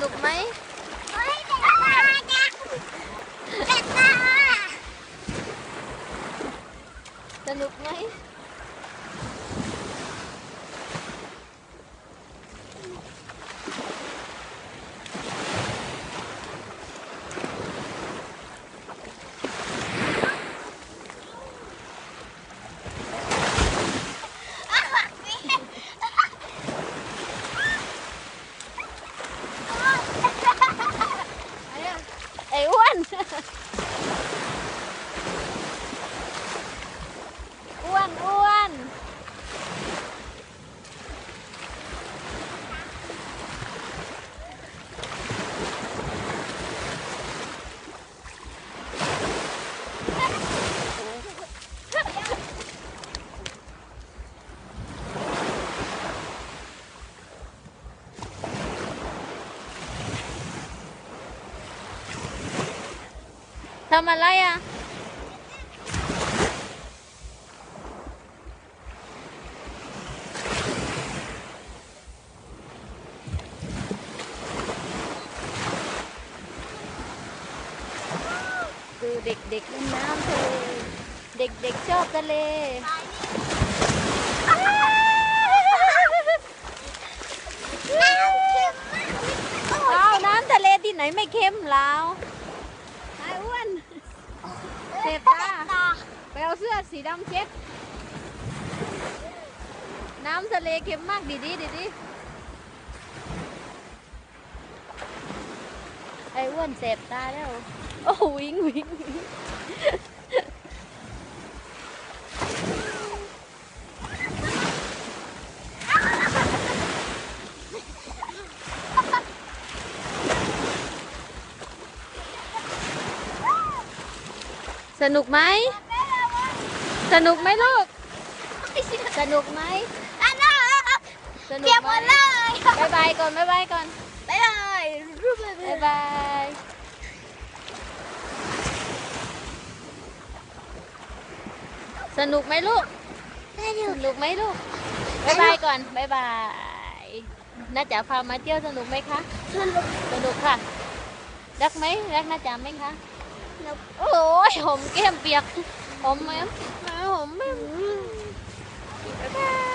นุกไหมสนุกไหมไอ้อ้วนอ้วนอ้วนทำอะไรอ่ะดูเด็กๆเล่นน้ำทะเลเด็กๆชอบทะเลเอาน้ำทะเลที่ไหนไม่เค็มแล้วไอ้อ้วนเจ็บตาไปเอาเสื้อสีดำเช็ดน้ำทะเลเค็มมากดีไอ้อ้วนเจ็บตาแล้วโอ้วิ่งสนุกไหมสนุกไหมลูกสนุกไหมสนุกไหมบายบายก่อนบายบายก่อนบายบายบายบายสนุกไหมลูกสนุกไหมลูกบายบายก่อนบายบายน้าจ๋าพามาเที่ยวสนุกไหมคะสนุกค่ะรักไหมรักน้าจ๋าไหมคะโอ้ยหอมแก้มเปียกหอมไหมหอมไหมบ๊ายบาย